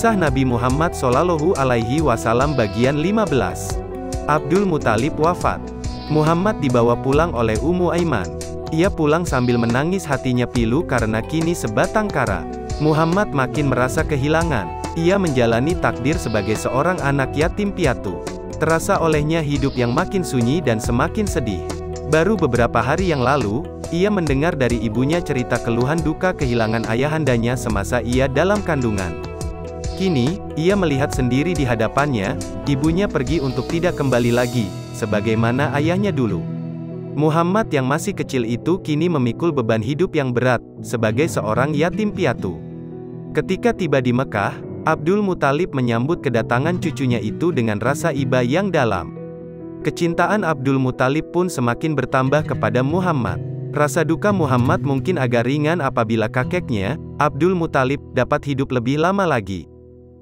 Kisah Nabi Muhammad SAW bagian 15. Abdul Muthalib wafat. Muhammad dibawa pulang oleh Ummu Aiman. Ia pulang sambil menangis, hatinya pilu karena kini sebatang kara. Muhammad makin merasa kehilangan. Ia menjalani takdir sebagai seorang anak yatim piatu. Terasa olehnya hidup yang makin sunyi dan semakin sedih. Baru beberapa hari yang lalu, ia mendengar dari ibunya cerita keluhan duka kehilangan ayahandanya semasa ia dalam kandungan. Kini, ia melihat sendiri di hadapannya, ibunya pergi untuk tidak kembali lagi, sebagaimana ayahnya dulu. Muhammad yang masih kecil itu kini memikul beban hidup yang berat, sebagai seorang yatim piatu. Ketika tiba di Mekah, Abdul Muthalib menyambut kedatangan cucunya itu dengan rasa iba yang dalam. Kecintaan Abdul Muthalib pun semakin bertambah kepada Muhammad. Rasa duka Muhammad mungkin agak ringan apabila kakeknya, Abdul Muthalib, dapat hidup lebih lama lagi.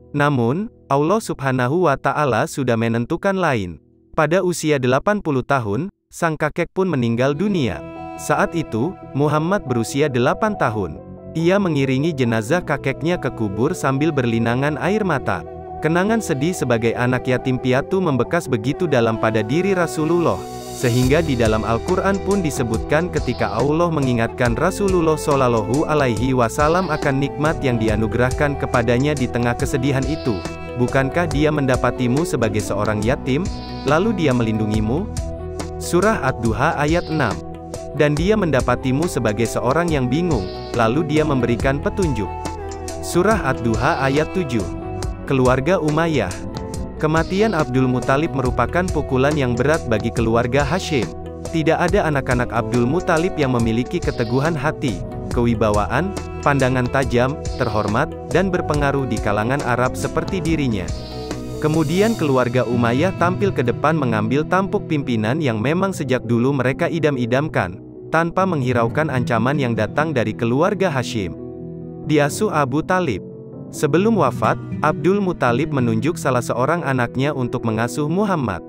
Namun, Allah Subhanahu wa Ta'ala sudah menentukan lain. Pada usia 80 tahun, sang kakek pun meninggal dunia. Saat itu, Muhammad berusia 8 tahun. Ia mengiringi jenazah kakeknya ke kubur sambil berlinangan air mata. Kenangan sedih sebagai anak yatim piatu membekas begitu dalam pada diri Rasulullah, sehingga di dalam Al-Quran pun disebutkan ketika Allah mengingatkan Rasulullah SAW akan nikmat yang dianugerahkan kepadanya di tengah kesedihan itu. Bukankah dia mendapatimu sebagai seorang yatim, lalu dia melindungimu? Surah Ad-Duha ayat 6. Dan dia mendapatimu sebagai seorang yang bingung, lalu dia memberikan petunjuk. Surah Ad-Duha ayat 7. Keluarga Umayyah. Kematian Abdul Muthalib merupakan pukulan yang berat bagi keluarga Hashim. Tidak ada anak-anak Abdul Muthalib yang memiliki keteguhan hati, kewibawaan, pandangan tajam, terhormat, dan berpengaruh di kalangan Arab seperti dirinya. Kemudian keluarga Umayyah tampil ke depan mengambil tampuk pimpinan yang memang sejak dulu mereka idam-idamkan, tanpa menghiraukan ancaman yang datang dari keluarga Hashim. Diasuh Abu Talib. Sebelum wafat, Abdul Muthalib menunjuk salah seorang anaknya untuk mengasuh Muhammad.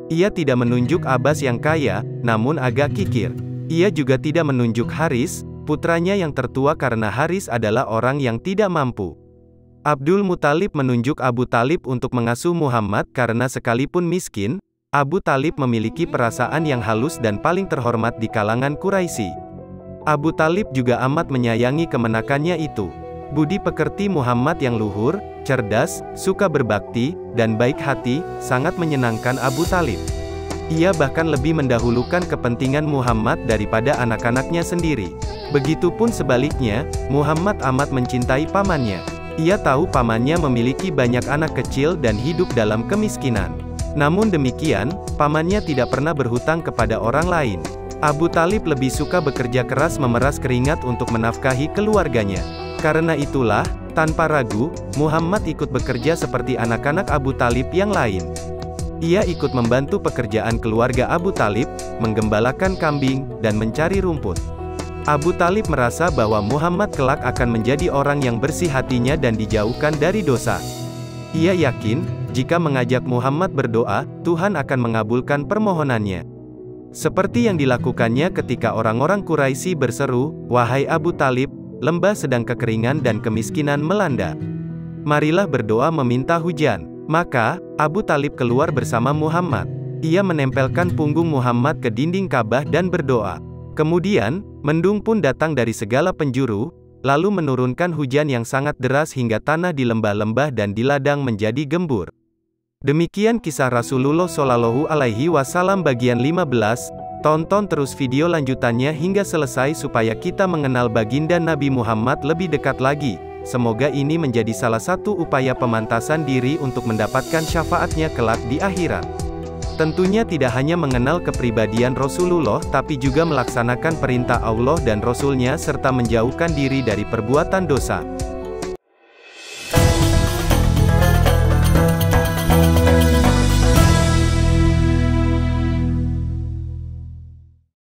Ia tidak menunjuk Abbas yang kaya, namun agak kikir. Ia juga tidak menunjuk Haris, putranya yang tertua karena Haris adalah orang yang tidak mampu. Abdul Muthalib menunjuk Abu Talib untuk mengasuh Muhammad karena sekalipun miskin, Abu Talib memiliki perasaan yang halus dan paling terhormat di kalangan Quraisy. Abu Talib juga amat menyayangi kemenakannya itu. Budi pekerti Muhammad yang luhur, cerdas, suka berbakti, dan baik hati, sangat menyenangkan Abu Talib. Ia bahkan lebih mendahulukan kepentingan Muhammad daripada anak-anaknya sendiri. Begitupun sebaliknya, Muhammad amat mencintai pamannya. Ia tahu pamannya memiliki banyak anak kecil dan hidup dalam kemiskinan. Namun demikian, pamannya tidak pernah berhutang kepada orang lain. Abu Talib lebih suka bekerja keras memeras keringat untuk menafkahi keluarganya. Karena itulah, tanpa ragu, Muhammad ikut bekerja seperti anak-anak Abu Talib yang lain. Ia ikut membantu pekerjaan keluarga Abu Talib, menggembalakan kambing, dan mencari rumput. Abu Talib merasa bahwa Muhammad kelak akan menjadi orang yang bersih hatinya dan dijauhkan dari dosa. Ia yakin, jika mengajak Muhammad berdoa, Tuhan akan mengabulkan permohonannya. Seperti yang dilakukannya ketika orang-orang Quraisy berseru, "Wahai Abu Talib, lembah sedang kekeringan dan kemiskinan melanda. Marilah berdoa meminta hujan." Maka, Abu Talib keluar bersama Muhammad. Ia menempelkan punggung Muhammad ke dinding Ka'bah dan berdoa. Kemudian, mendung pun datang dari segala penjuru, lalu menurunkan hujan yang sangat deras hingga tanah di lembah-lembah dan di ladang menjadi gembur. Demikian kisah Rasulullah SAW bagian 15. Tonton terus video lanjutannya hingga selesai supaya kita mengenal baginda Nabi Muhammad lebih dekat lagi. Semoga ini menjadi salah satu upaya pemantasan diri untuk mendapatkan syafaatnya kelak di akhirat. Tentunya tidak hanya mengenal kepribadian Rasulullah tapi juga melaksanakan perintah Allah dan Rasul-Nya serta menjauhkan diri dari perbuatan dosa.